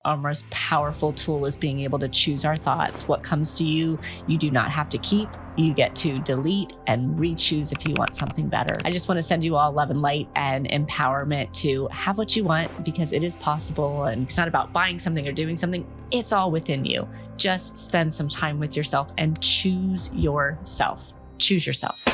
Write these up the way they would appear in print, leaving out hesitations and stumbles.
Our most powerful tool is being able to choose our thoughts. What comes to you, you do not have to keep. You get to delete and re-choose if you want something better. I just want to send you all love and light and empowerment to have what you want, because it is possible. And it's not about buying something or doing something. It's all within you. Just spend some time with yourself and choose yourself. Choose yourself.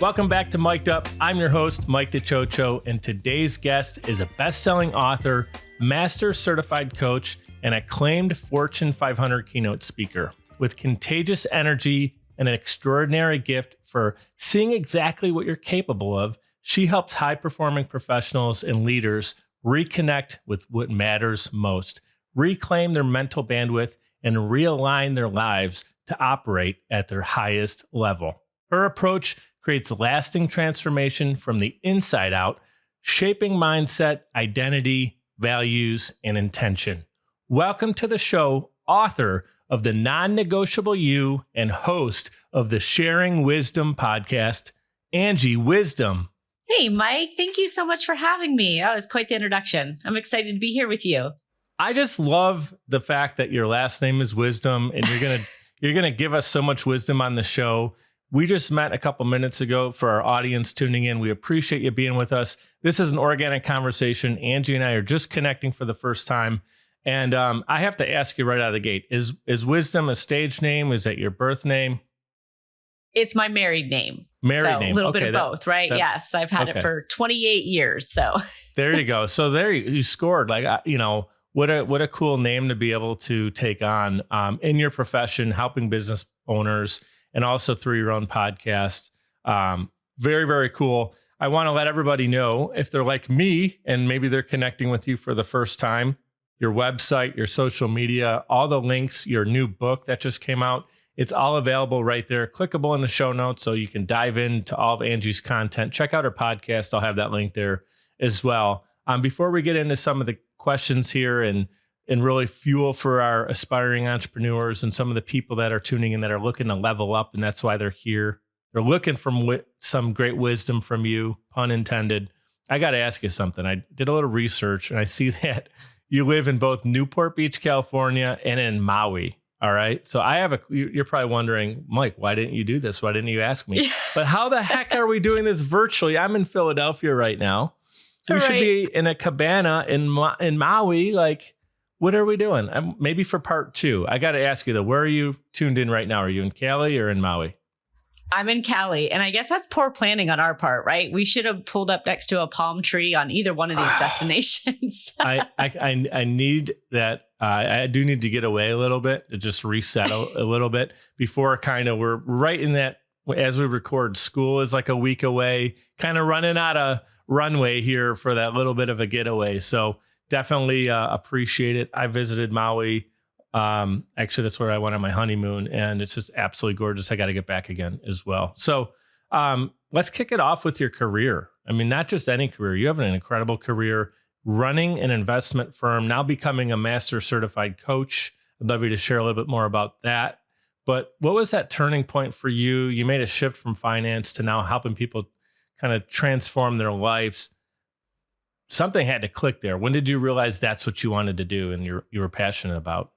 Welcome back to Mic'd Up. I'm your host, Mike DiCioccio, and today's guest is a best-selling author, master certified coach, and acclaimed Fortune 500 keynote speaker with contagious energy and an extraordinary gift for seeing exactly what you're capable of. She helps high-performing professionals and leaders reconnect with what matters most, reclaim their mental bandwidth, and realign their lives to operate at their highest level. Her approach creates lasting transformation from the inside out, shaping mindset, identity, values, and intention. Welcome to the show, author of the Non-Negotiable You and host of the Sharing Wisdom podcast, Angie Wisdom. Hey, Mike, thank you so much for having me. That was quite the introduction. I'm excited to be here with you. I just love the fact that your last name is Wisdom, and you're gonna give us so much wisdom on the show. We just met a couple minutes ago. For our audience tuning in, we appreciate you being with us. This is an organic conversation. Angie and I are just connecting for the first time. And I have to ask you right out of the gate, is Wisdom a stage name? Is that your birth name? It's my married name. Married name. A little bit of both, right? Yes, I've had it for 28 years. So there you go. So there you scored. Like, what a cool name to be able to take on in your profession, helping business owners, and also through your own podcast. Very, very cool. I want to let everybody know, if they're like me and maybe they're connecting with you for the first time, your website, your social media, all the links, your new book that just came out, it's all available right there, clickable in the show notes, so you can dive into all of Angie's content. Check out her podcast. I'll have that link there as well. Before we get into some of the questions here and really fuel for our aspiring entrepreneurs and some of the people that are tuning in that are looking to level up, and that's why they're here. They're looking for some great wisdom from you, pun intended. I got to ask you something. I did a little research, and I see that you live in both Newport Beach, California, and in Maui. All right. So you're probably wondering, Mike, why didn't you do this? Why didn't you ask me? But how the heck are we doing this virtually? I'm in Philadelphia right now. We should be in a cabana in Maui. Like, what are we doing? Maybe for part two. I got to ask you though, where are you tuned in right now? Are you in Cali or in Maui? I'm in Cali, and I guess that's poor planning on our part, right? We should have pulled up next to a palm tree on either one of these destinations. I need that. I do need to get away a little bit, to just reset a little bit before we're right in that, as we record, school is like a week away, kind of running out of runway here for that little bit of a getaway. So definitely appreciate it. I visited Maui. Actually, that's where I went on my honeymoon, and it's just absolutely gorgeous. I got to get back again as well. So let's kick it off with your career. I mean, not just any career. You have an incredible career running an investment firm, now becoming a master certified coach. I'd love you to share a little bit more about that. But what was that turning point for you? You made a shift from finance to now helping people kind of transform their lives. Something had to click there. When did you realize that's what you wanted to do and you were passionate about?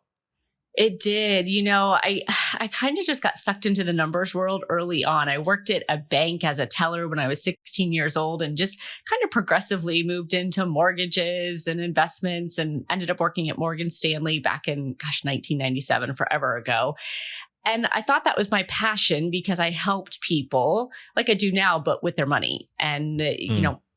It did. I kind of just got sucked into the numbers world early on. I worked at a bank as a teller when I was 16 years old, and just kind of progressively moved into mortgages and investments, and ended up working at Morgan Stanley back in, 1997, forever ago. And I thought that was my passion because I helped people like I do now, but with their money. And,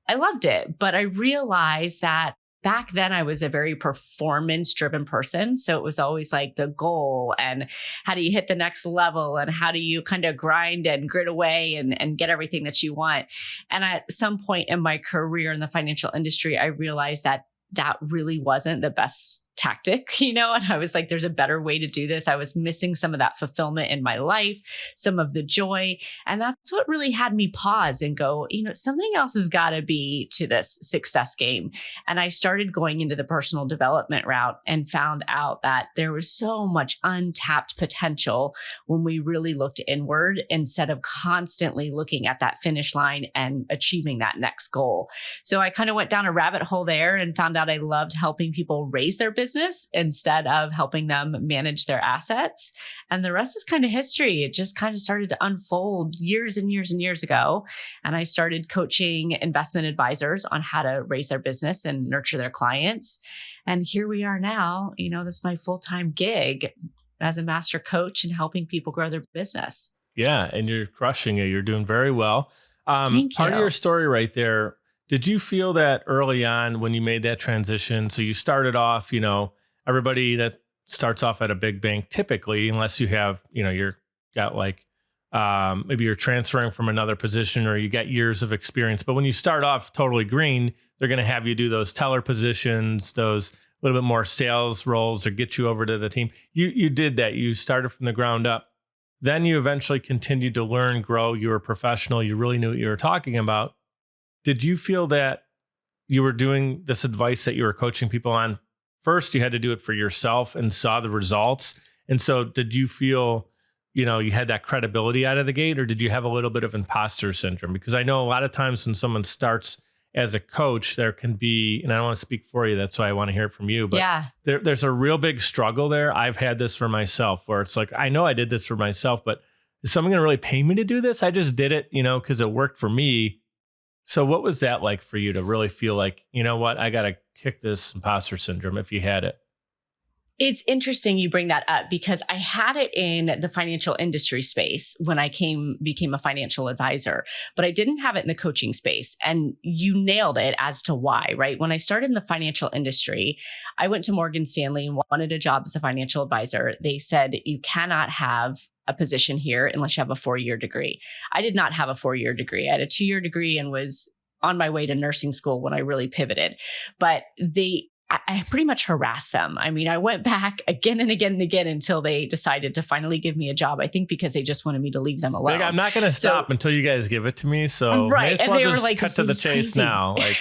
I loved it. But I realized that back then I was a very performance driven person. So it was always like the goal and how do you hit the next level and how do you kind of grind and grit away and get everything that you want. And at some point in my career in the financial industry, I realized that that really wasn't the best tactic, and I was like, there's a better way to do this. I was missing some of that fulfillment in my life, some of the joy. And that's what really had me pause and go, something else has got to be to this success game. And I started going into the personal development route and found out that there was so much untapped potential when we really looked inward instead of constantly looking at that finish line and achieving that next goal. So I kind of went down a rabbit hole there and found out I loved helping people raise their business instead of helping them manage their assets. And the rest is kind of history. It just kind of started to unfold years and years and years ago. And I started coaching investment advisors on how to raise their business and nurture their clients. And here we are now. This is my full-time gig as a master coach and helping people grow their business. Yeah. And you're crushing it. You're doing very well. Thank Part you. of your story right there, did you feel that early on when you made that transition? So you started off, everybody that starts off at a big bank, typically, unless you have, you're got like, maybe you're transferring from another position or you got years of experience. But when you start off totally green, they're going to have you do those teller positions, those a little bit more sales roles, or get you over to the team. You did that. You started from the ground up. Then you eventually continued to learn, grow. You were a professional. You really knew what you were talking about. Did you feel that you were doing this advice that you were coaching people on? First, you had to do it for yourself and saw the results. And so did you feel, you had that credibility out of the gate, or did you have a little bit of imposter syndrome? Because I know a lot of times when someone starts as a coach, there can be, and I don't want to speak for you, that's why I want to hear it from you, but yeah, there's a real big struggle there. I've had this for myself where it's like, I know I did this for myself, but is someone going to really pay me to do this? I just did it, because it worked for me. So what was that like for you to really feel like, I got to kick this imposter syndrome if you had it? It's interesting you bring that up because I had it in the financial industry space when I became a financial advisor, but I didn't have it in the coaching space. And you nailed it as to why, right? When I started in the financial industry, I went to Morgan Stanley and wanted a job as a financial advisor. They said, you cannot have a position here unless you have a 4-year degree. I did not have a 4-year degree. I had a 2-year degree and was on my way to nursing school when I really pivoted. But I pretty much harassed them. I mean, I went back again and again and again until they decided to finally give me a job. I think because they just wanted me to leave them alone. Like, I'm not going to stop until you guys give it to me. So right. may as well and they just were like, cut to the chase crazy. now. Like,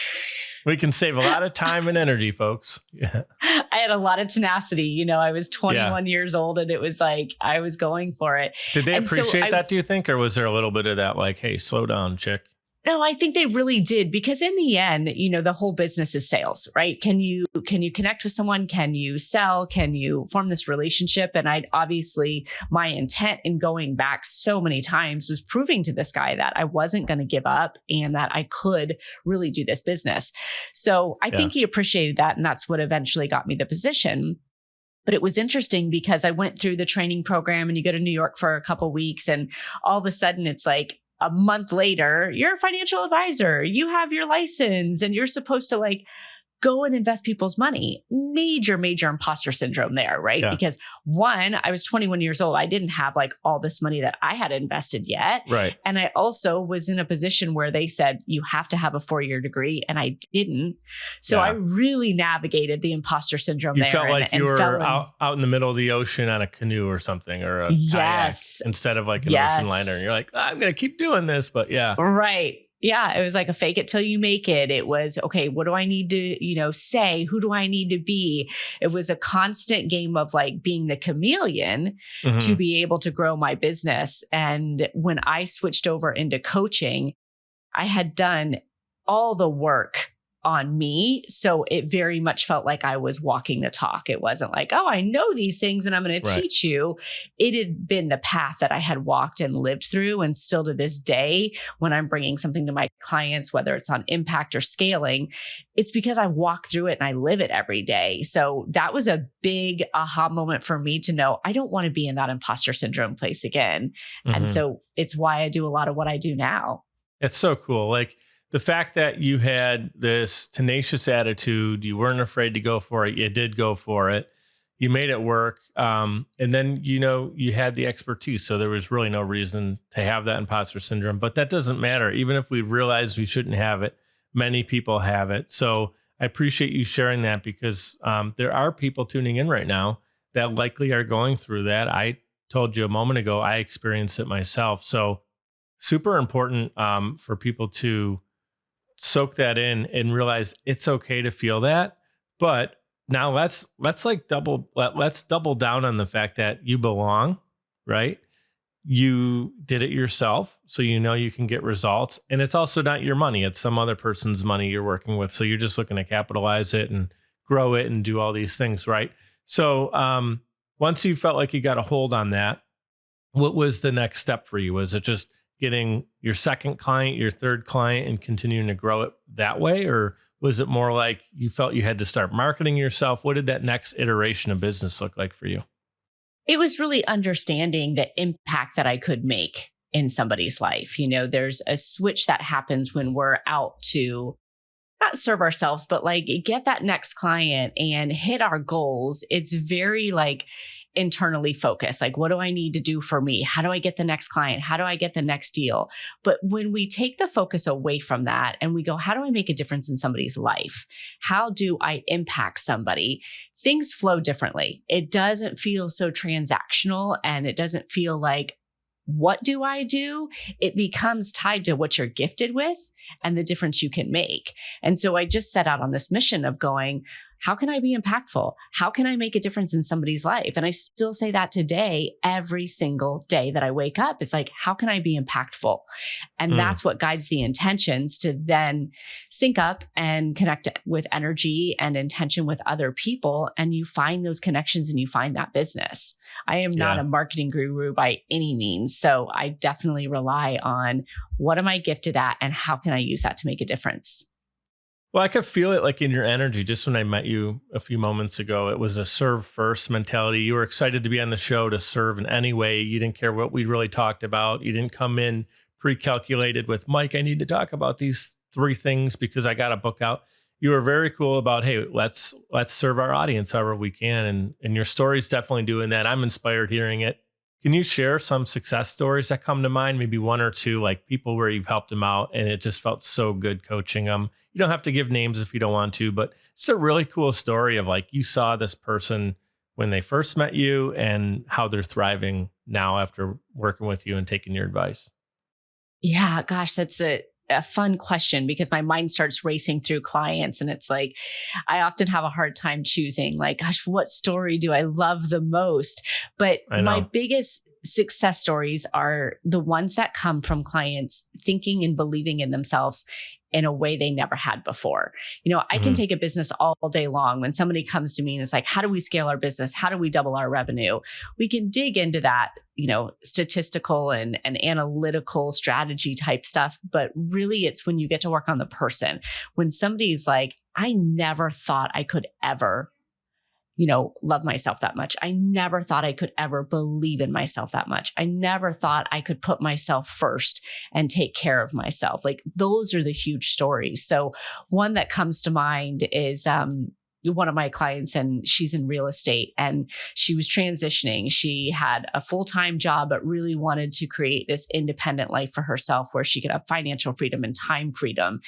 we can save a lot of time and energy, folks. Yeah. I had a lot of tenacity. I was 21 years old and it was like, I was going for it. Did they appreciate that, do you think? Or was there a little bit of that like, hey, slow down, chick? No, I think they really did, because in the end, the whole business is sales, right? Can you connect with someone? Can you sell? Can you form this relationship? And my intent in going back so many times was proving to this guy that I wasn't going to give up and that I could really do this business. So I think he appreciated that. And that's what eventually got me the position. But it was interesting because I went through the training program and you go to New York for a couple of weeks and all of a sudden it's like, a month later, you're a financial advisor, you have your license, and you're supposed to like go and invest people's money. Major imposter syndrome there, right? Yeah. Because one, I was 21 years old. I didn't have like all this money that I had invested yet. Right. And I also was in a position where they said, you have to have a 4-year degree. And I didn't. So I really navigated the imposter syndrome you there. You felt like you were out in the middle of the ocean on a canoe or something, or a kayak instead of like an ocean liner. And you're like, I'm going to keep doing this, but yeah. Right. Yeah, it was like a fake it till you make it. It was, okay, what do I need to, say? Who do I need to be? It was a constant game of like being the chameleon to be able to grow my business. And when I switched over into coaching, I had done all the work on me. So it very much felt like I was walking the talk. It wasn't like, oh, I know these things and I'm going to teach you. It had been the path that I had walked and lived through. And still to this day, when I'm bringing something to my clients, whether it's on impact or scaling, it's because I walk through it and I live it every day. So that was a big aha moment for me to know I don't want to be in that imposter syndrome place again. And so it's why I do a lot of what I do now. It's so cool. Like, the fact that you had this tenacious attitude, you weren't afraid to go for it. You did go for it. You made it work. And then, you had the expertise. So there was really no reason to have that imposter syndrome, but that doesn't matter. Even if we realize we shouldn't have it, many people have it. So I appreciate you sharing that because there are people tuning in right now that likely are going through that. I told you a moment ago, I experienced it myself. So super important for people to soak that in and realize it's okay to feel that. But now let's double down on the fact that you belong, right? You did it yourself, so you know you can get results. And it's also not your money, it's some other person's money you're working with. So you're just looking to capitalize it and grow it and do all these things, right? So once you felt like you got a hold on that, what was the next step for you? Was it just getting your second client, your third client, and continuing to grow it that way? Or was it more like you felt you had to start marketing yourself? What did that next iteration of business look like for you? It was really understanding the impact that I could make in somebody's life. There's a switch that happens when we're out to not serve ourselves, but like get that next client and hit our goals. It's very like internally focused. Like, what do I need to do for me? How do I get the next client? How do I get the next deal? But when we take the focus away from that and we go, how do I make a difference in somebody's life? How do I impact somebody? Things flow differently. It doesn't feel so transactional and it doesn't feel like, what do I do? It becomes tied to what you're gifted with and the difference you can make. And so I just set out on this mission of going, how can I be impactful? How can I make a difference in somebody's life? And I still say that today, every single day that I wake up. It's like, how can I be impactful? And that's what guides the intentions to then sync up and connect with energy and intention with other people. And you find those connections and you find that business. I am not a marketing guru by any means. So I definitely rely on what am I gifted at and how can I use that to make a difference? Well, I could feel it like in your energy just when I met you a few moments ago. It was a serve first mentality. You were excited to be on the show to serve in any way. You didn't care what we really talked about. You didn't come in pre-calculated with, Mike, I need to talk about these 3 things because I got a book out. You were very cool about, hey, let's serve our audience however we can. And your story's definitely doing that. I'm inspired hearing it. Can you share some success stories that come to mind? Maybe 1 or 2, like people where you've helped them out and it just felt so good coaching them. You don't have to give names if you don't want to, but it's a really cool story of like you saw this person when they first met you and how they're thriving now after working with you and taking your advice. Yeah, gosh, that's a fun question because my mind starts racing through clients and it's like, I often have a hard time choosing like, gosh, what story do I love the most? But my biggest success stories are the ones that come from clients thinking and believing in themselves in a way they never had before. I can take a business all day long. When somebody comes to me and it's like, how do we scale our business? How do we double our revenue? We can dig into that, statistical and analytical strategy type stuff. But really it's when you get to work on the person, when somebody's like, I never thought I could ever love myself that much. I never thought I could ever believe in myself that much. I never thought I could put myself first and take care of myself. Like those are the huge stories. So one that comes to mind is, one of my clients, and she's in real estate and she was transitioning. She had a full-time job, but really wanted to create this independent life for herself where she could have financial freedom and time freedom.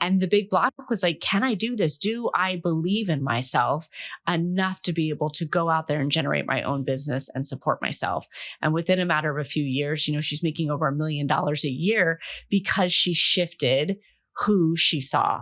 And the big block was like, can I do this? Do I believe in myself enough to be able to go out there and generate my own business and support myself? And within a matter of a few years, she's making over $1 million a year because she shifted who she saw,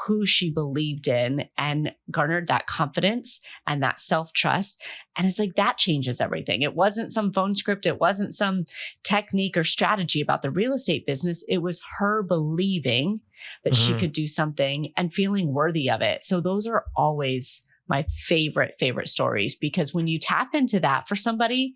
who she believed in and garnered that confidence and that self-trust. And it's like, that changes everything. It wasn't some phone script. It wasn't some technique or strategy about the real estate business. It was her believing that she could do something and feeling worthy of it. So those are always my favorite stories, because when you tap into that for somebody,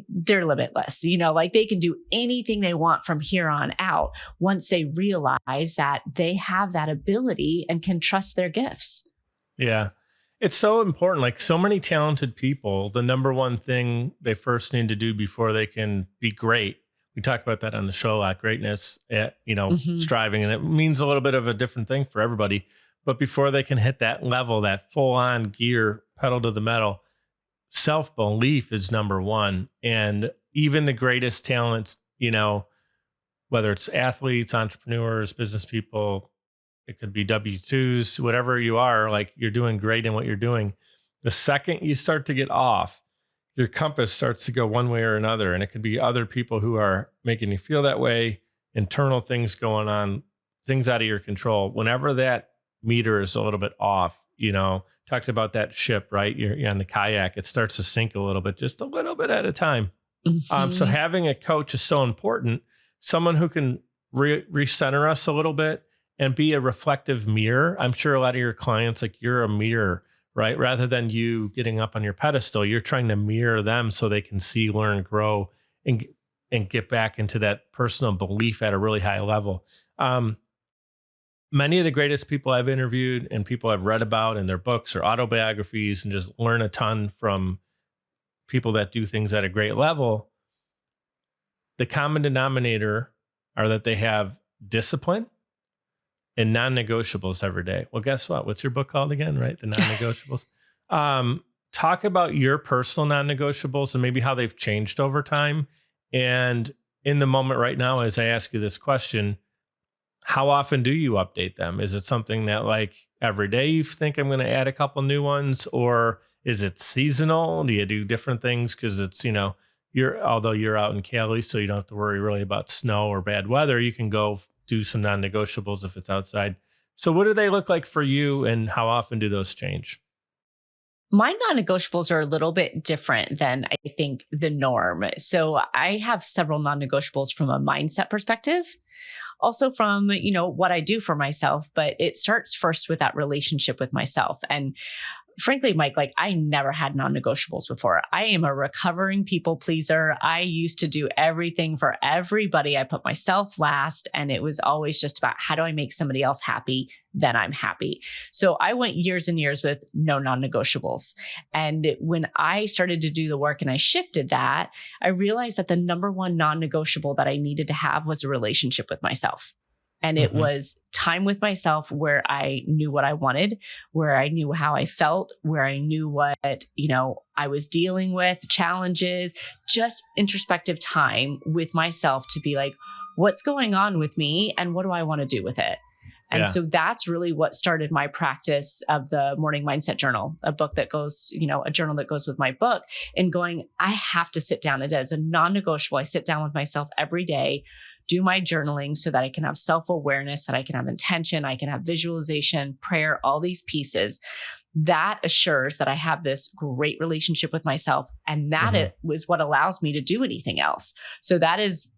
they're limitless. Like they can do anything they want from here on out once they realize that they have that ability and can trust their gifts. Yeah. It's so important. Like so many talented people, the number one thing they first need to do before they can be great. We talk about that on the show a lot, greatness, striving, and it means a little bit of a different thing for everybody. But before they can hit that level, that full on gear, pedal to the metal, self-belief is number one. And even the greatest talents, whether it's athletes, entrepreneurs, business people, it could be W-2s, whatever you are, like you're doing great in what you're doing. The second you start to get off, your compass starts to go one way or another. And it could be other people who are making you feel that way, internal things going on, things out of your control. Whenever that meter is a little bit off, talked about that ship, right? You're on the kayak, it starts to sink a little bit, just a little bit at a time. So having a coach is so important. Someone who can recenter us a little bit and be a reflective mirror. I'm sure a lot of your clients, like you're a mirror, right? Rather than you getting up on your pedestal, you're trying to mirror them so they can see, learn, grow, and get back into that personal belief at a really high level. Many of the greatest people I've interviewed and people I've read about in their books or autobiographies, and just learn a ton from people that do things at a great level, the common denominator are that they have discipline and non-negotiables every day. Well, guess what? What's your book called again, right? The Non-Negotiables. Talk about your personal non-negotiables and maybe how they've changed over time. And in the moment right now, as I ask you this question, how often do you update them? Is it something that like every day you think I'm going to add a couple new ones, or is it seasonal? Do you do different things? Because it's, although you're out in Cali, so you don't have to worry really about snow or bad weather, you can go do some non-negotiables if it's outside. So what do they look like for you, and how often do those change? My non-negotiables are a little bit different than I think the norm. So I have several non-negotiables from a mindset perspective, also from, what I do for myself, but it starts first with that relationship with myself. And frankly, Mike, like I never had non-negotiables before. I am a recovering people pleaser. I used to do everything for everybody. I put myself last, and it was always just about how do I make somebody else happy? Then I'm happy. So I went years and years with no non-negotiables. And when I started to do the work and I shifted that, I realized that the number one non-negotiable that I needed to have was a relationship with myself. And it was time with myself where I knew what I wanted, where I knew how I felt, where I knew what, I was dealing with, challenges, just introspective time with myself to be like, what's going on with me and what do I want to do with it? And so that's really what started my practice of the Morning Mindset Journal, a book that goes, a journal that goes with my book, and going, I have to sit down. It is a non-negotiable. I sit down with myself every day, do my journaling so that I can have self-awareness, that I can have intention, I can have visualization, prayer, all these pieces. That assures that I have this great relationship with myself. And that it was what allows me to do anything else. So that is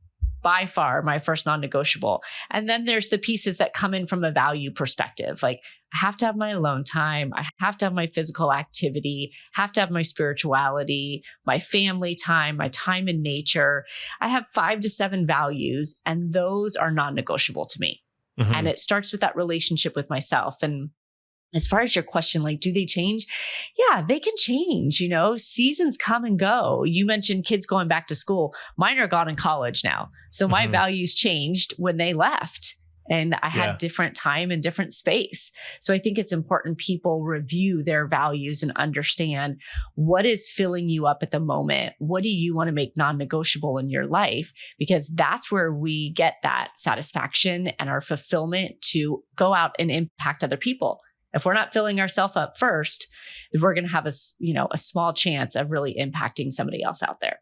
by far my first non-negotiable. And then there's the pieces that come in from a value perspective. Like I have to have my alone time. I have to have my physical activity, have to have my spirituality, my family time, my time in nature. I have 5 to 7 values, and those are non-negotiable to me. And it starts with that relationship with myself. And as far as your question, like, do they change? Yeah, they can change. Seasons come and go. You mentioned kids going back to school. Mine are gone in college now. So my values changed when they left, and I had different time and different space. So I think it's important people review their values and understand what is filling you up at the moment. What do you want to make non-negotiable in your life? Because that's where we get that satisfaction and our fulfillment to go out and impact other people. If we're not filling ourselves up first, we're going to have a small chance of really impacting somebody else out there.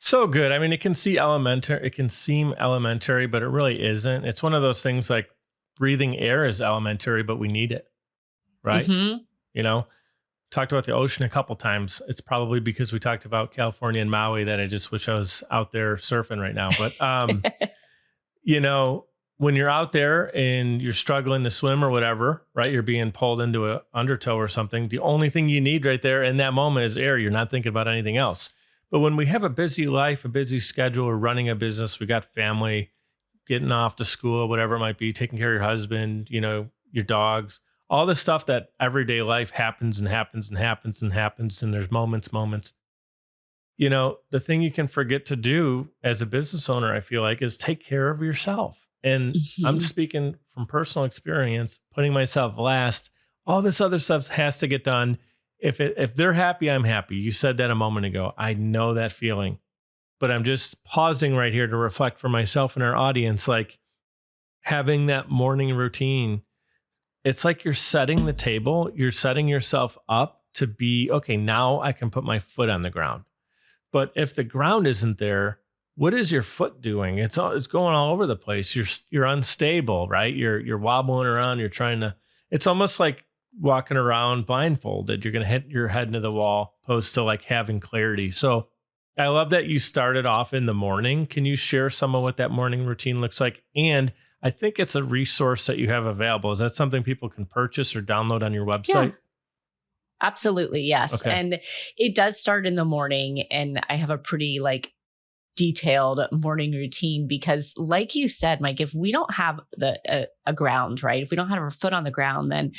So good. I mean, it can seem elementary, but it really isn't. It's one of those things like breathing air is elementary, but we need it. Right. Talked about the ocean a couple times. It's probably because we talked about California and Maui that I just wish I was out there surfing right now. But, when you're out there and you're struggling to swim or whatever, right? You're being pulled into an undertow or something. The only thing you need right there in that moment is air. You're not thinking about anything else. But when we have a busy life, a busy schedule, we're running a business, we got family, getting off to school, whatever it might be, taking care of your husband, your dogs, all the stuff that everyday life happens and happens and happens and happens. And there's moments. The thing you can forget to do as a business owner, I feel like, is take care of yourself. And I'm speaking from personal experience, putting myself last. All this other stuff has to get done. If they're happy, I'm happy. You said that a moment ago. I know that feeling, but I'm just pausing right here to reflect for myself and our audience, like having that morning routine it's like you're setting the table, you're setting yourself up to be, okay, now I can put my foot on the ground. But if the ground isn't there, what is your foot doing? It's going all over the place. You're unstable, right? You're wobbling around. You're trying to. It's almost like walking around blindfolded. You're going to hit your head into the wall, opposed to like having clarity. So I love that you started off in the morning. Can you share some of what that morning routine looks like? And I think it's a resource that you have available. Is that something people can purchase or download on your website? Yeah. Absolutely. Yes. Okay. And it does start in the morning, and I have a pretty detailed morning routine because, like you said, Mike, if we don't have a ground, right? If we don't have our foot on the ground, then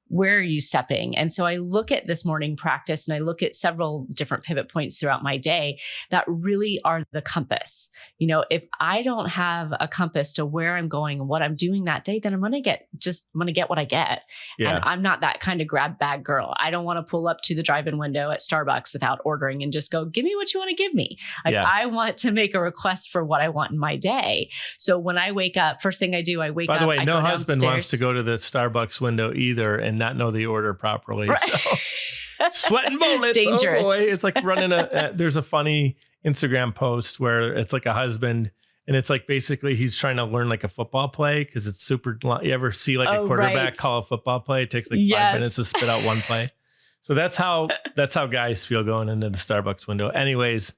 where are you stepping? And so I look at this morning practice and I look at several different pivot points throughout my day that really are the compass. If I don't have a compass to where I'm going and what I'm doing that day, then I'm going to get what I get. Yeah. And I'm not that kind of grab bag girl. I don't want to pull up to the drive-in window at Starbucks without ordering and just go, give me what you want to give me. I want to make a request for what I want in my day. So when I wake up, first thing I do, I wake up. By the way, no husband downstairs. Wants to go to the Starbucks window either and not know the order properly. Right. So sweating bullets. Dangerous. Oh boy. It's like running there's a funny Instagram post where it's like a husband and it's like basically he's trying to learn like a football play because it's super long. You ever see like a quarterback call a football play? It takes like 5 minutes to spit out one play. So that's how guys feel going into the Starbucks window. Anyways,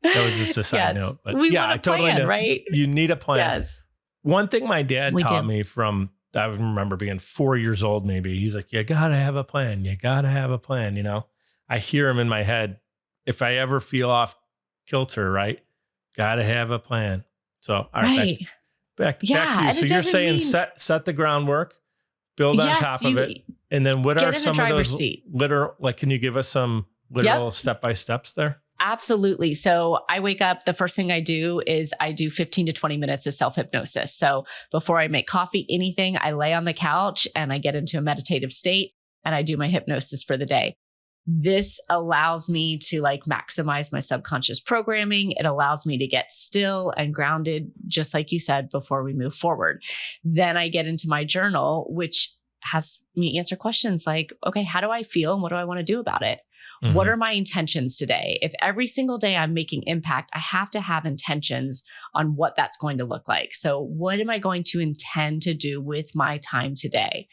that was just a side note. But we want a plan, right? You need a plan. Yes. One thing my dad taught me from, I remember being 4 years old, maybe. He's like, you got to have a plan. You got to have a plan. I hear him in my head. If I ever feel off kilter, right? Got to have a plan. So, all right. Back to you. So you're saying set the groundwork, build on top of it. And then what are some of those literal, can you give us some literal step-by-steps there? Absolutely. So I wake up, the first thing I do is I do 15 to 20 minutes of self-hypnosis. So before I make coffee, anything, I lay on the couch and I get into a meditative state and I do my hypnosis for the day. This allows me to maximize my subconscious programming. It allows me to get still and grounded, just like you said, before we move forward. Then I get into my journal, which has me answer questions like, okay, how do I feel and what do I want to do about it? Mm-hmm. What are my intentions today? If every single day I'm making impact, I have to have intentions on what that's going to look like. So what am I going to intend to do with my time today?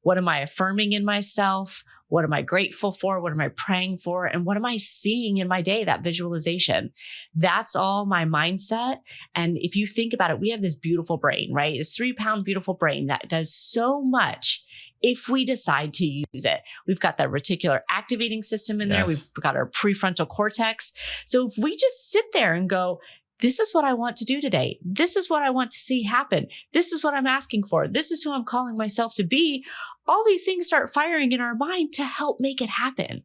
What am I affirming in myself? What am I grateful for? What am I praying for? And what am I seeing in my day? That visualization. That's all my mindset. And if you think about it, we have this beautiful brain, right? This 3-pound beautiful brain that does so much if we decide to use it. We've got that reticular activating system in there. We've got our prefrontal cortex. So if we just sit there and go, this is what I want to do today. This is what I want to see happen. This is what I'm asking for. This is who I'm calling myself to be. All these things start firing in our mind to help make it happen.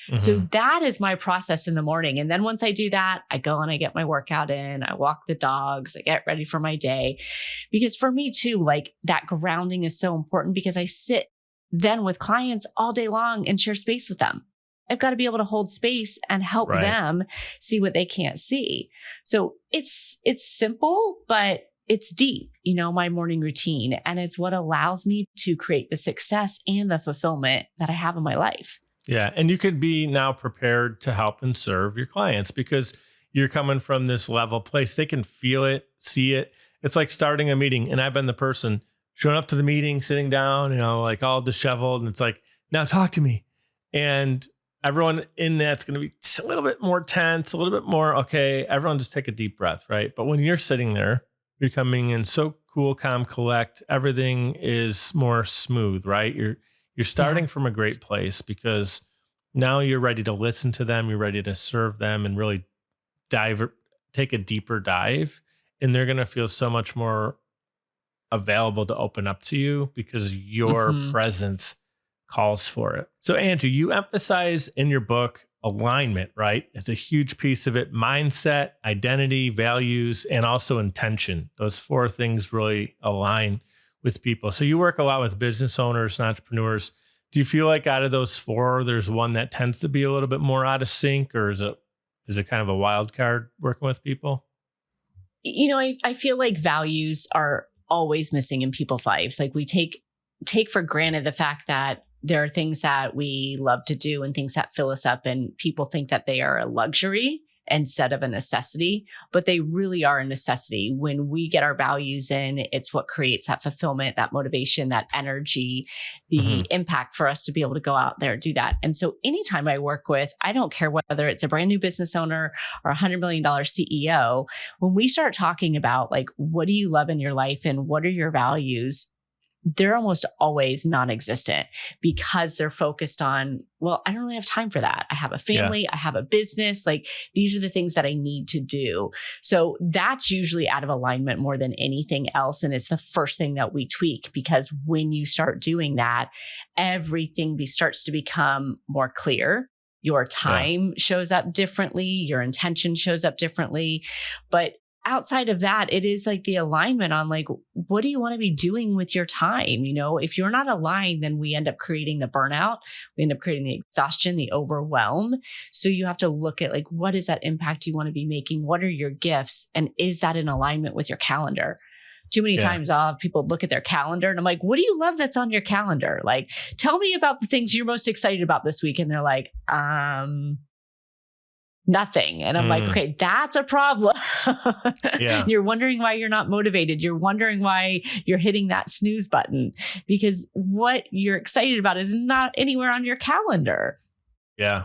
Mm-hmm. So that is my process in the morning. And then once I do that, I go and I get my workout in, I walk the dogs, I get ready for my day. Because for me too, that grounding is so important because I sit then with clients all day long and share space with them. I've got to be able to hold space and help them see what they can't see. So it's simple, but it's deep, my morning routine. And it's what allows me to create the success and the fulfillment that I have in my life. Yeah. And you could be now prepared to help and serve your clients because you're coming from this level place. They can feel it, see it. It's like starting a meeting. And I've been the person showing up to the meeting, sitting down, all disheveled. And it's like, now talk to me. And everyone in that's going to be a little bit more tense, a little bit more, okay, everyone just take a deep breath, right? But when you're sitting there, you're coming in so cool, calm, collect. Everything is more smooth, right? You're starting from a great place because now you're ready to listen to them. You're ready to serve them and really take a deeper dive. And they're going to feel so much more available to open up to you because your presence calls for it. So Angie, you emphasize in your book alignment, right? It's a huge piece of it. Mindset, identity, values, and also intention. Those 4 things really align with people. So you work a lot with business owners and entrepreneurs. Do you feel like out of those 4, there's one that tends to be a little bit more out of sync, or is it kind of a wild card working with people? I feel like values are always missing in people's lives. We take take for granted the fact that there are things that we love to do and things that fill us up, and people think that they are a luxury instead of a necessity, but they really are a necessity. When we get our values in, it's what creates that fulfillment, that motivation, that energy, the impact for us to be able to go out there and do that. And so anytime I work with, I don't care whether it's a brand new business owner or $100 million CEO, when we start talking about like, what do you love in your life and what are your values, they're almost always non-existent because they're focused on, well, I don't really have time for that. I have a family, I have a business. Like these are the things that I need to do. So that's usually out of alignment more than anything else. And it's the first thing that we tweak, because when you start doing that, everything starts to become more clear. Your time shows up differently. Your intention shows up differently. But outside of that, it is like the alignment on like, what do you want to be doing with your time? You know, if you're not aligned, then we end up creating the burnout. We end up creating the exhaustion, the overwhelm. So you have to look at like, what is that impact you want to be making? What are your gifts? And is that in alignment with your calendar? Too many times I'll have people look at their calendar and I'm like, what do you love that's on your calendar? Like, tell me about the things you're most excited about this week. And they're like, nothing. And I'm like, okay, that's a problem. You're wondering why you're not motivated. You're wondering why you're hitting that snooze button, because what you're excited about is not anywhere on your calendar. Yeah,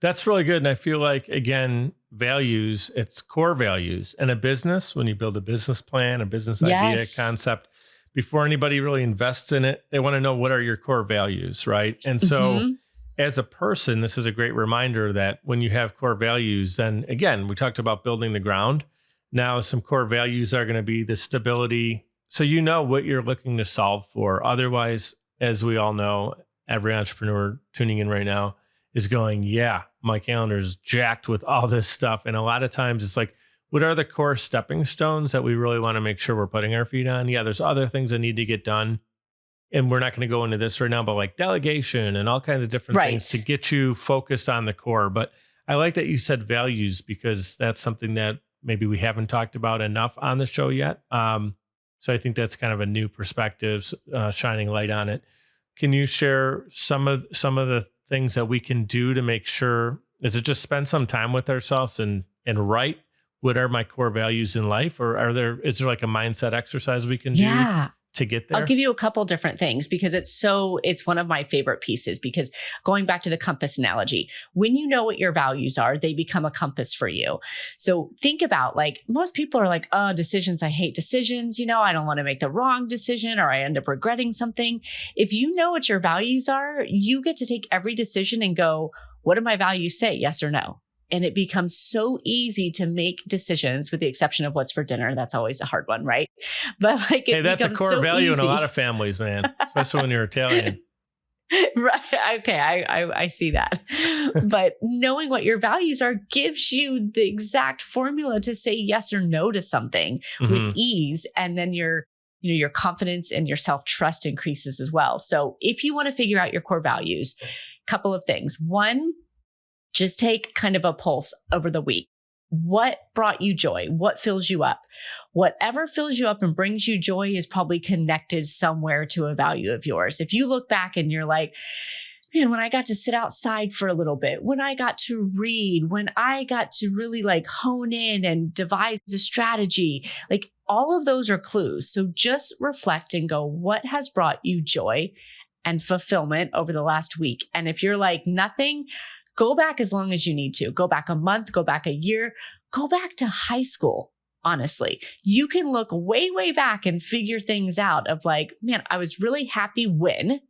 that's really good. And I feel like, again, values, it's core values. And a business, when you build a business plan, a business idea, concept, before anybody really invests in it, they want to know what are your core values, right? And so as a person, this is a great reminder that when you have core values, then again, we talked about building the ground. Now, some core values are going to be the stability. So you know what you're looking to solve for. Otherwise, as we all know, every entrepreneur tuning in right now is going, yeah, my calendar is jacked with all this stuff. And a lot of times it's like, what are the core stepping stones that we really want to make sure we're putting our feet on? Yeah, there's other things that need to get done. And we're not going to go into this right now, but like delegation and all kinds of different things to get you focused on the core. But I like that you said values, because that's something that maybe we haven't talked about enough on the show yet. So I think that's kind of a new perspective, shining light on it. Can you share some of the things that we can do to make sure, is it just spend some time with ourselves and write what are my core values in life? Or is there like a mindset exercise we can do to get there? I'll give you a couple different things, because it's one of my favorite pieces, because going back to the compass analogy, when you know what your values are, they become a compass for you. So think about, like, most people are like, oh, decisions, I hate decisions. You know, I don't want to make the wrong decision, or I end up regretting something. If you know what your values are, you get to take every decision and go, what do my values say? Yes or no? And it becomes so easy to make decisions, with the exception of what's for dinner. That's always a hard one, right? But like, hey, that's a core value in a lot of families, man, especially when you're Italian. Right. Okay. I see that. But knowing what your values are gives you the exact formula to say yes or no to something with ease. And then your confidence and your self-trust increases as well. So if you want to figure out your core values, couple of things. One, just take kind of a pulse over the week. What brought you joy? What fills you up? Whatever fills you up and brings you joy is probably connected somewhere to a value of yours. If you look back and you're like, man, when I got to sit outside for a little bit, when I got to read, when I got to really like hone in and devise a strategy, like all of those are clues. So just reflect and go, what has brought you joy and fulfillment over the last week? And if you're like, nothing, go back as long as you need to. Go back a month, go back a year, go back to high school. Honestly, you can look way, way back and figure things out of like, man, I was really happy when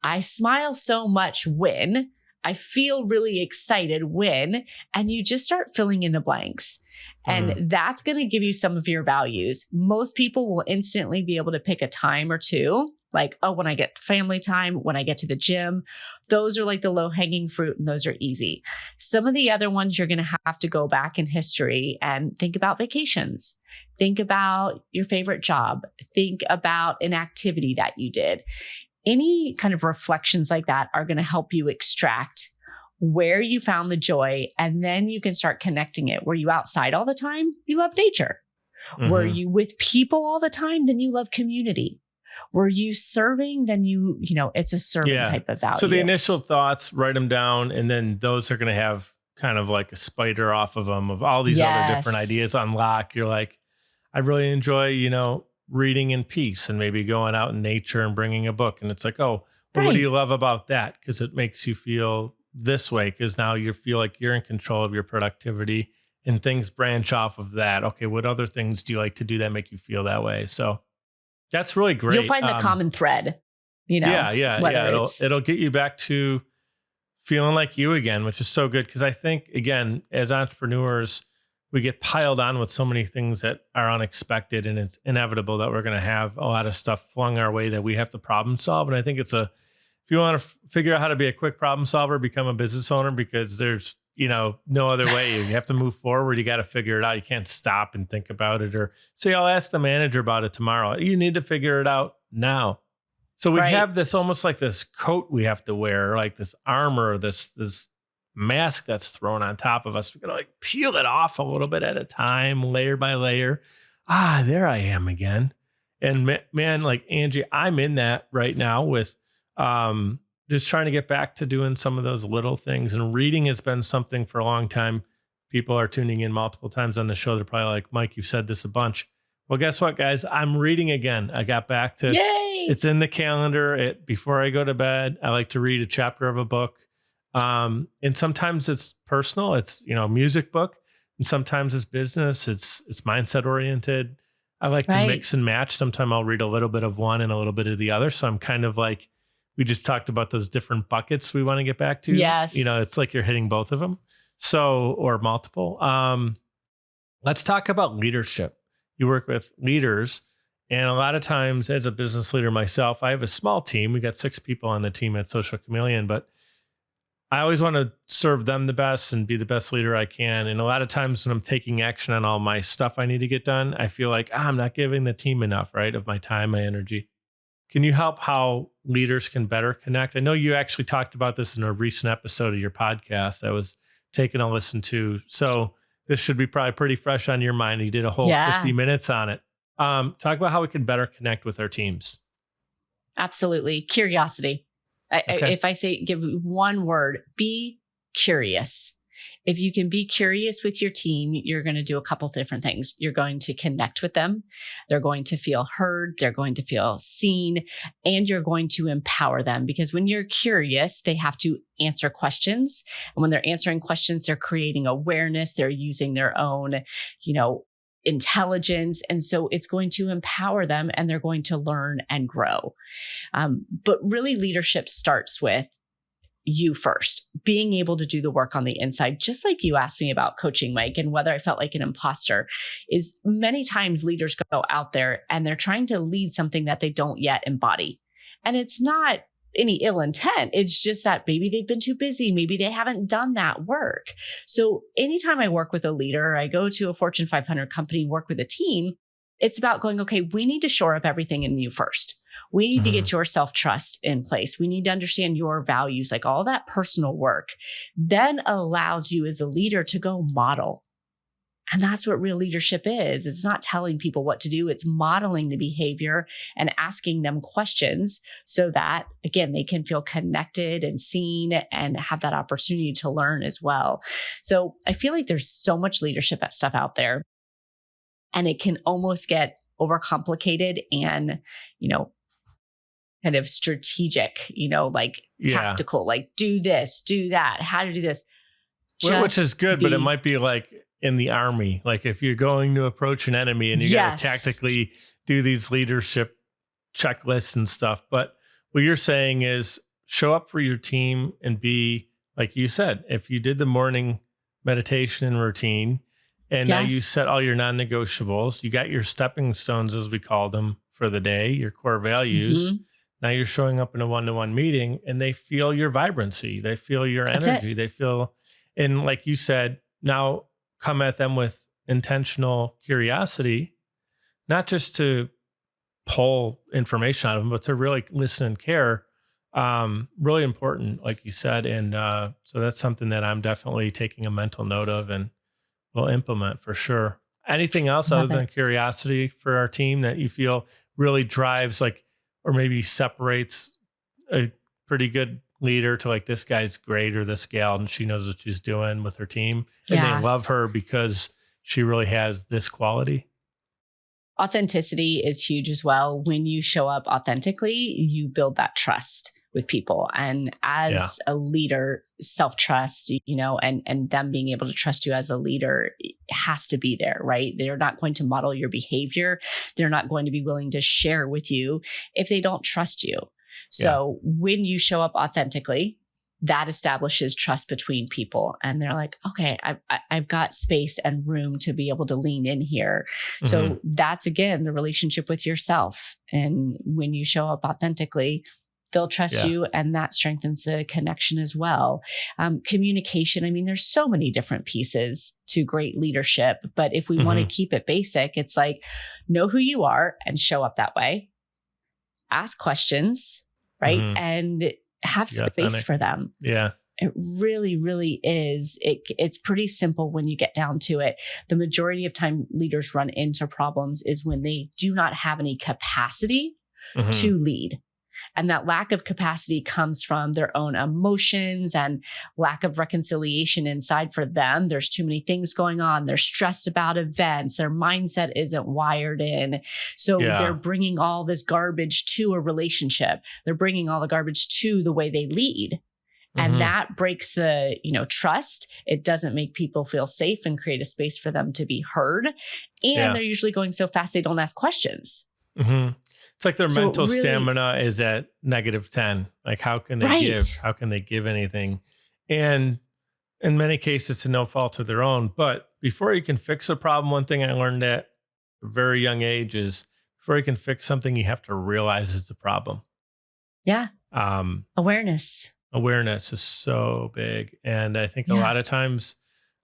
I smile so much when I feel really excited when, and you just start filling in the blanks. And that's going to give you some of your values. Most people will instantly be able to pick a time or two. Like, oh, when I get family time, when I get to the gym, those are like the low hanging fruit, and those are easy. Some of the other ones, you're going to have to go back in history and think about vacations. Think about your favorite job. Think about an activity that you did. Any kind of reflections like that are going to help you extract where you found the joy. And then you can start connecting it. Were you outside all the time? You love nature. Were you with people all the time? Then you love community. Were you serving? Then it's a serving type of value. So the initial thoughts, write them down, and then those are going to have kind of like a spider off of them of all these other different ideas unlock. You're like, I really enjoy, reading in peace and maybe going out in nature and bringing a book. And it's like, oh, well, what do you love about that? Because it makes you feel this way, because now you feel like you're in control of your productivity and things branch off of that. Okay, what other things do you like to do that make you feel that way? So that's really great. You'll find the common thread, It'll get you back to feeling like you again, which is so good. Because I think, again, as entrepreneurs, we get piled on with so many things that are unexpected, and it's inevitable that we're going to have a lot of stuff flung our way that we have to problem solve. And I think if you want to figure out how to be a quick problem solver, become a business owner, because there's, no other way. You have to move forward. You got to figure it out. You can't stop and think about it or say, I'll ask the manager about it tomorrow. You need to figure it out now. So we have this almost like this coat we have to wear, like this armor, this mask that's thrown on top of us. We're going to like peel it off a little bit at a time, layer by layer. There I am again. And man, like Angie, I'm in that right now with just trying to get back to doing some of those little things. And reading has been something for a long time. People are tuning in multiple times on the show. They're probably like, Mike, you've said this a bunch. Well, guess what, guys? I'm reading again. I got back to, it's in the calendar. Before I go to bed, I like to read a chapter of a book. And sometimes it's personal. It's, music book. And sometimes it's business. It's mindset oriented. I like to mix and match. Sometimes I'll read a little bit of one and a little bit of the other. So I'm kind of like, we just talked about those different buckets we want to get back to. Yes. It's like you're hitting both of them. So, or multiple. Let's talk about leadership. You work with leaders. And a lot of times as a business leader myself, I have a small team. We got 6 people on the team at Social Chameleon, but I always want to serve them the best and be the best leader I can. And a lot of times when I'm taking action on all my stuff I need to get done, I feel like I'm not giving the team enough, right? Of my time, my energy. Can you help how leaders can better connect? I know you actually talked about this in a recent episode of your podcast I was taking a listen to. So this should be probably pretty fresh on your mind. You did a whole 50 minutes on it. Talk about how we can better connect with our teams. Absolutely. Curiosity. If I give one word, be curious. If you can be curious with your team, you're going to do a couple of different things. You're going to connect with them. They're going to feel heard. They're going to feel seen, and you're going to empower them, because when you're curious, they have to answer questions. And when they're answering questions, they're creating awareness. They're using their own, intelligence. And so it's going to empower them, and they're going to learn and grow. But really, leadership starts with you first, being able to do the work on the inside. Just like you asked me about coaching, Mike, and whether I felt like an imposter, is many times leaders go out there and they're trying to lead something that they don't yet embody. And it's not any ill intent. It's just that maybe they've been too busy. Maybe they haven't done that work. So anytime I work with a leader, I go to a Fortune 500 company, work with a team, it's about going, okay, we need to shore up everything in you first. We need to get your self-trust in place. We need to understand your values, like all that personal work, then allows you as a leader to go model. And that's what real leadership is. It's not telling people what to do. It's modeling the behavior and asking them questions so that, again, they can feel connected and seen and have that opportunity to learn as well. So I feel like there's so much leadership stuff out there, and it can almost get overcomplicated and, kind of strategic, tactical, like do this, do that, how to do this. Which is good, but it might be like in the army. Like if you're going to approach an enemy and you got to tactically do these leadership checklists and stuff. But what you're saying is show up for your team and be, like you said, if you did the morning meditation and routine and now you set all your non-negotiables, you got your stepping stones, as we call them, for the day, your core values. Now you're showing up in a one-to-one meeting and they feel your vibrancy. They feel your energy. They feel, and like you said, now come at them with intentional curiosity, not just to pull information out of them, but to really listen and care. Really important, like you said. And so that's something that I'm definitely taking a mental note of and will implement for sure. Anything else other than curiosity for our team that you feel really drives, like, or maybe separates a pretty good leader to like, this guy's great, or this gal, and she knows what she's doing with her team. And Yeah. they love her because she really has this quality. Authenticity is huge as well. When you show up authentically, you build that trust with people. And as a leader, self-trust, and them being able to trust you as a leader has to be there, right? They're not going to model your behavior. They're not going to be willing to share with you if they don't trust you. So when you show up authentically, that establishes trust between people. And they're like, okay, I've got space and room to be able to lean in here. Mm-hmm. So that's, again, the relationship with yourself. And when you show up authentically, they'll trust you, and that strengthens the connection as well. Communication. I mean, there's so many different pieces to great leadership, but if we want to keep it basic, it's like, know who you are and show up that way. Ask questions, right? And have space for them. Yeah. It really, really is. It's pretty simple when you get down to it. The majority of time leaders run into problems is when they do not have any capacity to lead. And that lack of capacity comes from their own emotions and lack of reconciliation inside for them. There's too many things going on. They're stressed about events. Their mindset isn't wired in. So they're bringing all this garbage to a relationship. They're bringing all the garbage to the way they lead. And that breaks the, trust. It doesn't make people feel safe and create a space for them to be heard. And they're usually going so fast, they don't ask questions. It's like their mental stamina is at -10. Like, how can they give? How can they give anything? And in many cases, to no fault of their own. But before you can fix a problem, one thing I learned at a very young age is before you can fix something, you have to realize it's a problem. Yeah. Awareness. Awareness is so big. And I think a lot of times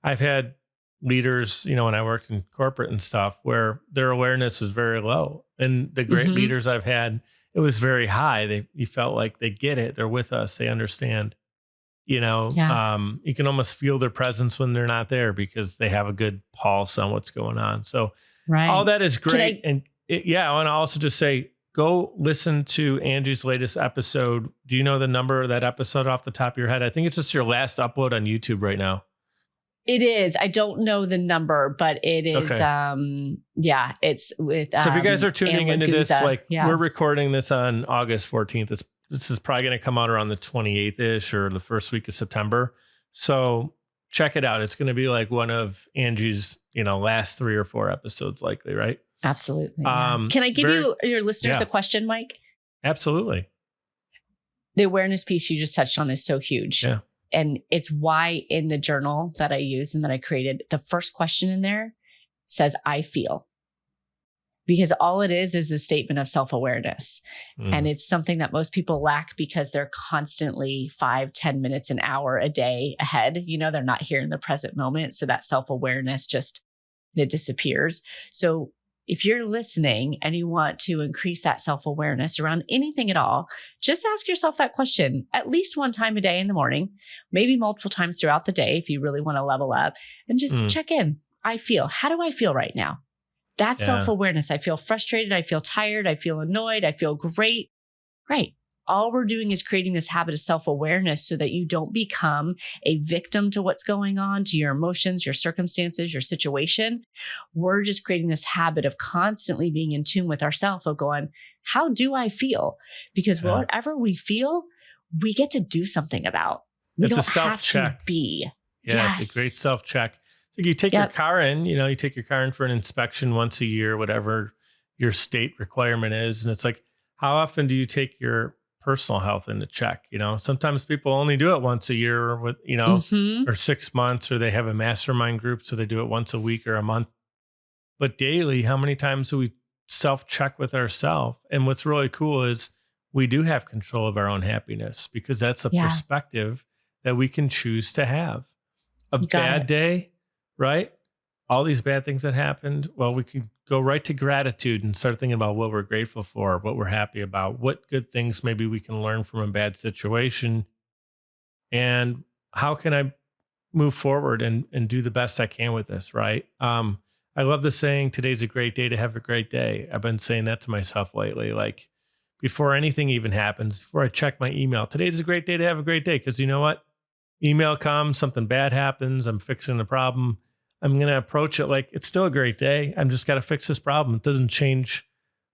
I've had leaders, when I worked in corporate and stuff, where their awareness was very low. And the great leaders I've had, it was very high. You felt like they get it. They're with us. They understand, you can almost feel their presence when they're not there because they have a good pulse on what's going on. So all that is great. I want to also just say, go listen to Angie's latest episode. Do you know the number of that episode off the top of your head? I think it's just your last upload on YouTube right now. It is. I don't know the number, but it is. It's with. So if you guys are tuning into this, we're recording this on August 14th. This is probably going to come out around the 28th ish or the first week of September. So check it out. It's going to be like one of Angie's, last 3 or 4 episodes, likely, right? Absolutely. Can I give your listeners a question, Mike? Absolutely. The awareness piece you just touched on is so huge. Yeah. And it's why in the journal that I use and that I created, the first question in there says, I feel. Because all it is a statement of self-awareness. And it's something that most people lack because they're constantly 5-10 minutes, an hour a day ahead. They're not here in the present moment. So that self-awareness it disappears. So if you're listening and you want to increase that self-awareness around anything at all, just ask yourself that question at least one time a day in the morning, maybe multiple times throughout the day if you really want to level up, and just check in. How do I feel right now? That's self-awareness. I feel frustrated. I feel tired. I feel annoyed. I feel great. Great. All we're doing is creating this habit of self-awareness so that you don't become a victim to what's going on, to your emotions, your circumstances, your situation. We're just creating this habit of constantly being in tune with ourselves, of going, how do I feel? Because whatever we feel, we get to do something about. We don't have to be. Yeah, it's a great self-check. So you take your car in, you take your car in for an inspection once a year, whatever your state requirement is. And it's like, how often do you take your personal health into check? Sometimes people only do it once a year with, or 6 months, or they have a mastermind group. So they do it once a week or a month, but daily, how many times do we self-check with ourselves? And what's really cool is we do have control of our own happiness because that's a perspective that we can choose to have. A bad day, right? All these bad things that happened. Well, we can go right to gratitude and start thinking about what we're grateful for, what we're happy about, what good things maybe we can learn from a bad situation, and how can I move forward and do the best I can with this, right? I love the saying, today's a great day to have a great day. I've been saying that to myself lately. Like, before anything even happens, before I check my email. Today's a great day to have a great day, because you know what? Email comes, something bad happens, I'm fixing the problem. I'm going to approach it like it's still a great day. I'm just got to fix this problem. It doesn't change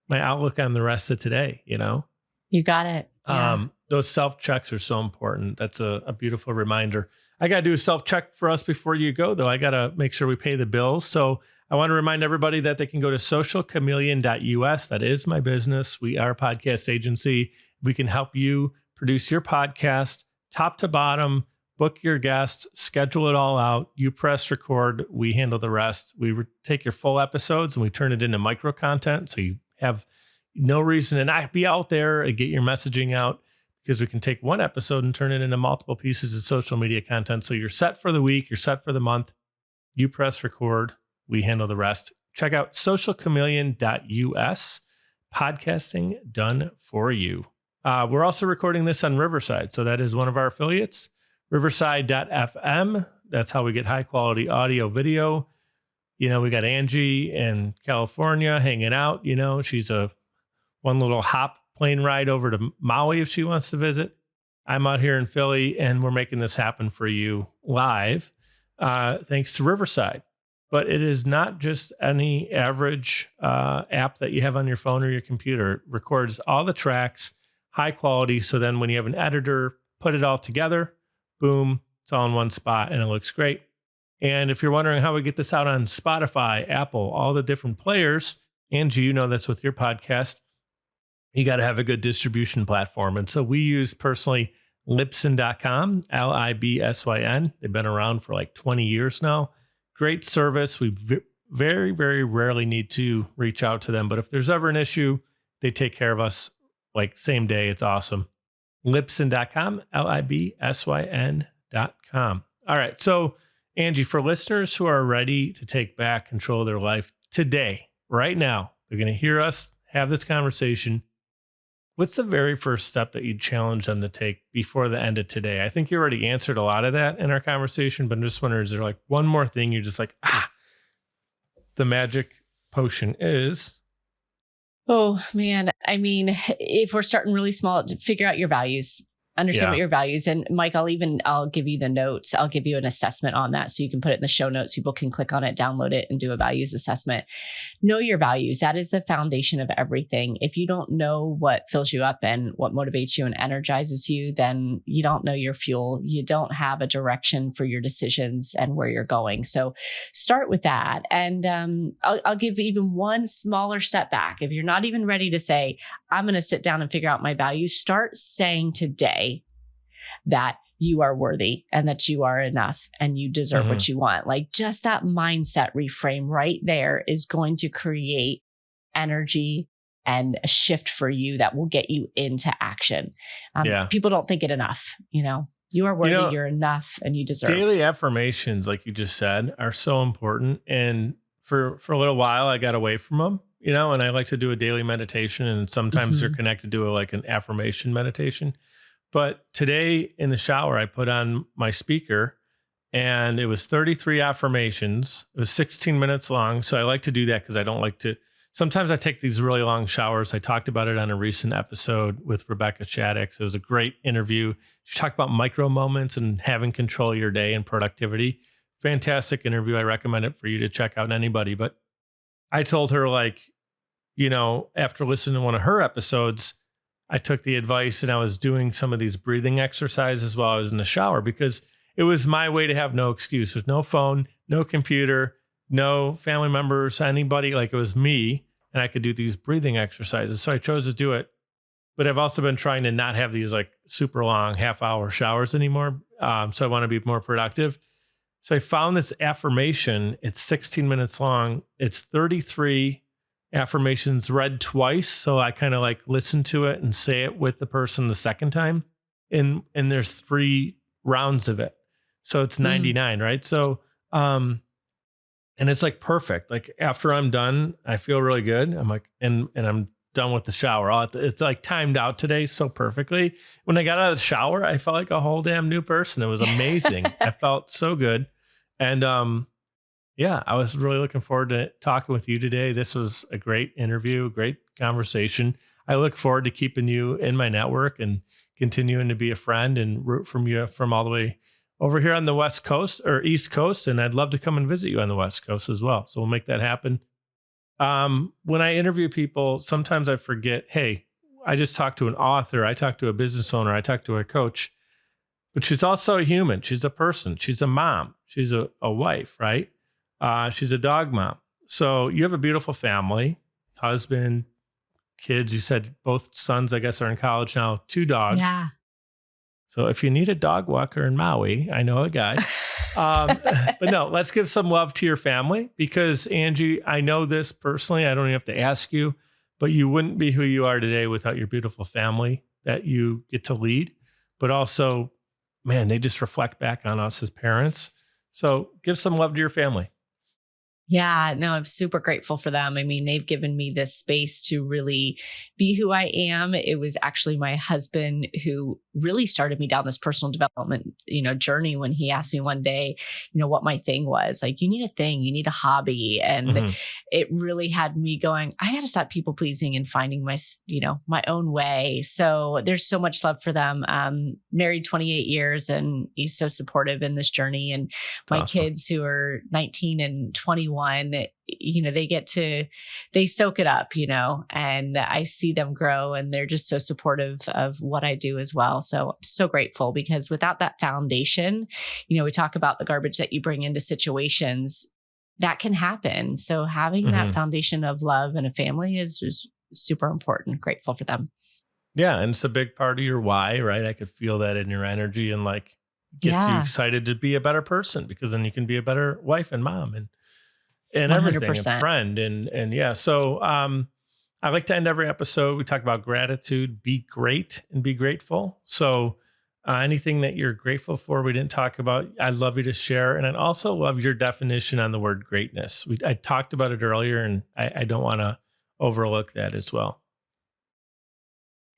my outlook on the rest of today, you know? You got it. Yeah. Those self-checks are so important. That's a beautiful reminder. I got to do a self-check for us before you go, though. I got to make sure we pay the bills. So I want to remind everybody that they can go to socialchameleon.us. That is my business. We are a podcast agency. We can help you produce your podcast top to bottom, book your guests, schedule it all out. You press record. We handle the rest. We take your full episodes and we turn it into micro content. So you have no reason to not be out there and get your messaging out, because we can take one episode and turn it into multiple pieces of social media content. So you're set for the week, you're set for the month. You press record, we handle the rest. Check out socialchameleon.us. Podcasting done for you. We're also recording this on Riverside. So that is one of our affiliates, riverside.fm. That's how we get high quality audio, video. You know, we got Angie in California hanging out. You know, she's one little hop plane ride over to Maui if she wants to visit. I'm out here in Philly, and we're making this happen for you live, thanks to Riverside. But it is not just any average app that you have on your phone or your computer. It records all the tracks, high quality. So then when you have an editor, put it all together, boom, it's all in one spot and it looks great. And if you're wondering how we get this out on Spotify, Apple, all the different players, Angie, you know this with your podcast, you got to have a good distribution platform. And so we use personally Libsyn.com, Libsyn. They've been around for like 20 years now. Great service. We very, very rarely need to reach out to them. But if there's ever an issue, they take care of us like same day. It's awesome. Libsyn.com, Libsyn.com. All right. So Angie, for listeners who are ready to take back control of their life today, right now, they're going to hear us have this conversation. What's the very first step that you'd challenge them to take before the end of today? I think you already answered a lot of that in our conversation, but I'm just wondering, is there like one more thing you're just like, the magic potion is? Oh, man. I mean, if we're starting really small, figure out your values. Understand what your values. And Mike, I'll give you the notes. I'll give you an assessment on that so you can put it in the show notes. People can click on it, download it, and do a values assessment. Know your values. That is the foundation of everything. If you don't know what fills you up and what motivates you and energizes you, then you don't know your fuel. You don't have a direction for your decisions and where you're going. So start with that. And I'll give even one smaller step back. If you're not even ready to say, I'm going to sit down and figure out my values, start saying today that you are worthy and that you are enough and you deserve what you want. Like just that mindset reframe right there is going to create energy and a shift for you that will get you into action. People don't think it enough. You know, you are worthy, you're enough, and you deserve. Daily affirmations, like you just said, are so important. And for a little while, I got away from them, you know, and I like to do a daily meditation, and sometimes they're connected to like an affirmation meditation. But today in the shower, I put on my speaker and it was 33 affirmations. It was 16 minutes long. So I like to do that because I don't like to. Sometimes I take these really long showers. I talked about it on a recent episode with Rebecca Shaddix. It was a great interview. She talked about micro moments and having control of your day and productivity. Fantastic interview. I recommend it for you to check out, anybody. But I told her, like, you know, after listening to one of her episodes, I took the advice and I was doing some of these breathing exercises while I was in the shower, because it was my way to have no excuse. There's no phone, no computer, no family members, anybody. Like, it was me, and I could do these breathing exercises. So I chose to do it. But I've also been trying to not have these like super long half-hour showers anymore. So I want to be more productive. So I found this affirmation. It's 16 minutes long. It's 33 affirmations read twice. So I kind of like listen to it and say it with the person the second time. And there's 3 rounds of it. So it's 99, right? So, and it's like perfect. Like after I'm done, I feel really good. I'm like, and I'm done with the shower. It's like timed out today so perfectly. When I got out of the shower, I felt like a whole damn new person. It was amazing. I felt so good. And, yeah, I was really looking forward to talking with you today. This was a great interview, great conversation. I look forward to keeping you in my network and continuing to be a friend and root from you from all the way over here on the West Coast or East Coast. And I'd love to come and visit you on the West Coast as well. So we'll make that happen. When I interview people, sometimes I forget, hey, I just talked to an author, I talked to a business owner, I talked to a coach, but she's also a human. She's a person. She's a mom. She's a wife, right? She's a dog mom. So you have a beautiful family, husband, kids. You said both sons, I guess, are in college now, 2 dogs. Yeah. So if you need a dog walker in Maui, I know a guy. But no, let's give some love to your family because Angie, I know this personally. I don't even have to ask you, but you wouldn't be who you are today without your beautiful family that you get to lead. But also, man, they just reflect back on us as parents. So give some love to your family. Yeah, no, I'm super grateful for them. I mean, they've given me this space to really be who I am. It was actually my husband who really started me down this personal development, journey when he asked me one day, what my thing was. Like, you need a thing, you need a hobby. And it really had me going, I got to stop people pleasing and finding my own way. So there's so much love for them. Married 28 years and he's so supportive in this journey. And my Awesome. Kids who are 19 and 21, they soak it up, and I see them grow and they're just so supportive of what I do as well. So I'm so grateful because without that foundation, we talk about the garbage that you bring into situations that can happen. So having that foundation of love and a family is super important. Grateful for them. Yeah. And it's a big part of your why, right? I could feel that in your energy and gets you excited to be a better person because then you can be a better wife and mom and everything, 100%. and friend. And yeah. So I like to end every episode. We talk about gratitude, be great and be grateful. So anything that you're grateful for, we didn't talk about, I'd love you to share. And I'd also love your definition on the word greatness. I talked about it earlier and I don't want to overlook that as well.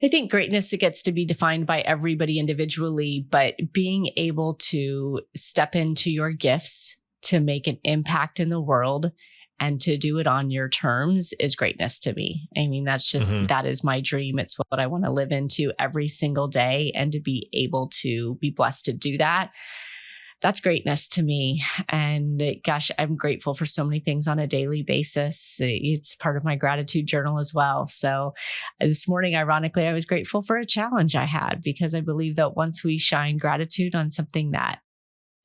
I think greatness, it gets to be defined by everybody individually, but being able to step into your gifts to make an impact in the world and to do it on your terms is greatness to me. I mean, that's just, that is my dream. It's what I want to live into every single day, and to be able to be blessed to do that. That's greatness to me. And gosh, I'm grateful for so many things on a daily basis. It's part of my gratitude journal as well. So this morning, ironically, I was grateful for a challenge I had because I believe that once we shine gratitude on something that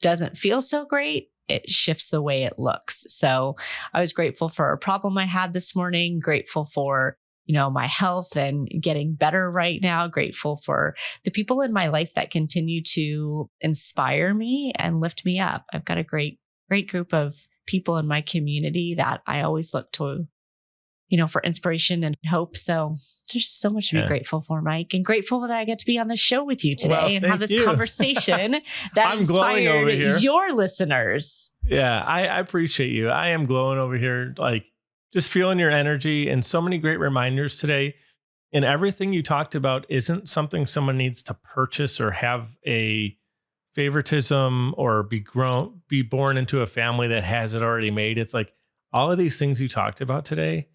doesn't feel so great, it shifts the way it looks. So I was grateful for a problem I had this morning, grateful for my health and getting better right now, grateful for the people in my life that continue to inspire me and lift me up. I've got a great group of people in my community that I always look to, for inspiration and hope. So there's so much to be grateful for, Mike, and grateful that I get to be on the show with you today and have this conversation that inspired your listeners. Yeah, I appreciate you. I am glowing over here, just feeling your energy and so many great reminders today. And everything you talked about isn't something someone needs to purchase or have a favoritism or be born into a family that has it already made. It's like all of these things you talked about today,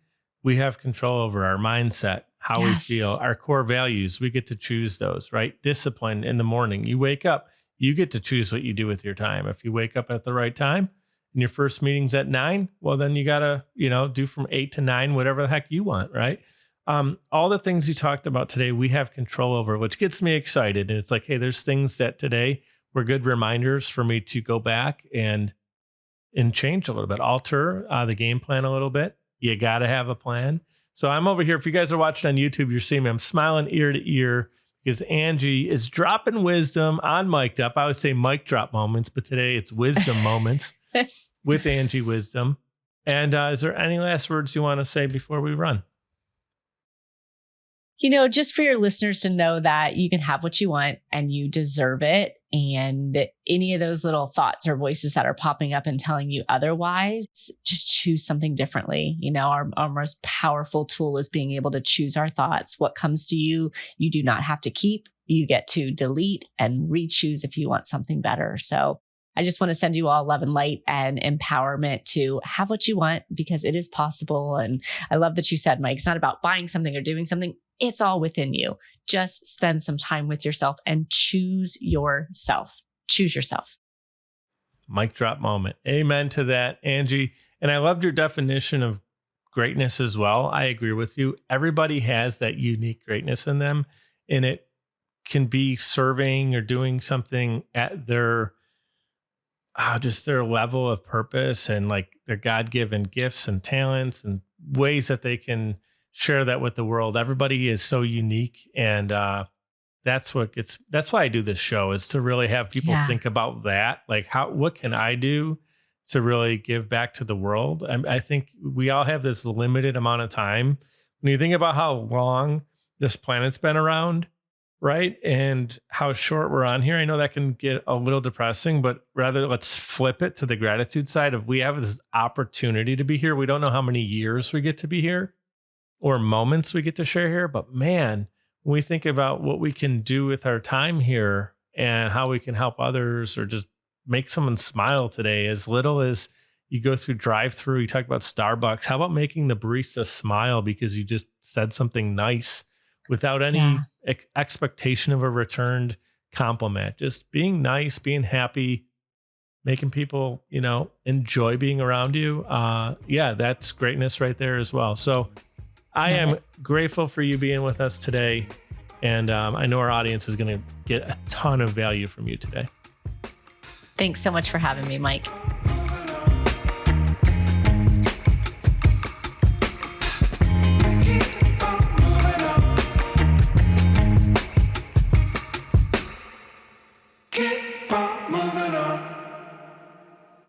we have control over our mindset, how we feel, our core values. We get to choose those, right? Discipline in the morning. You wake up, you get to choose what you do with your time. If you wake up at the right time, and your first meeting's at 9, well, then you got to, do from 8 to 9, whatever the heck you want, right? All the things you talked about today, we have control over, which gets me excited. And it's like, hey, there's things that today were good reminders for me to go back and change a little bit, alter the game plan a little bit. You got to have a plan. So I'm over here. If you guys are watching on YouTube, you're seeing me. I'm smiling ear to ear because Angie is dropping wisdom on Mic'd Up. I would say mic drop moments, but today it's wisdom moments with Angie Wisdom. And is there any last words you want to say before we run? Just for your listeners to know that you can have what you want and you deserve it. And any of those little thoughts or voices that are popping up and telling you otherwise, just choose something differently. Our most powerful tool is being able to choose our thoughts. What comes to you, you do not have to keep. You get to delete and re-choose if you want something better. So I just want to send you all love and light and empowerment to have what you want because it is possible. And I love that you said, Mike, it's not about buying something or doing something. It's all within you. Just spend some time with yourself and choose yourself. Choose yourself. Mic drop moment. Amen to that, Angie. And I loved your definition of greatness as well. I agree with you. Everybody has that unique greatness in them, and it can be serving or doing something at their just their level of purpose and like their God-given gifts and talents and ways that they can share that with the world. Everybody is so unique. And that's why I do this show, is to really have people think about that. Like what can I do to really give back to the world? I think we all have this limited amount of time. When you think about how long this planet's been around, right? And how short we're on here. I know that can get a little depressing, but rather let's flip it to the gratitude side of we have this opportunity to be here. We don't know how many years we get to be here or moments we get to share here, but man, when we think about what we can do with our time here and how we can help others or just make someone smile today, as little as you go through drive-through, you talk about Starbucks. How about making the barista smile because you just said something nice without any expectation of a returned compliment? Just being nice, being happy, making people, enjoy being around you. That's greatness right there as well. So I am grateful for you being with us today. And I know our audience is going to get a ton of value from you today. Thanks so much for having me, Mike.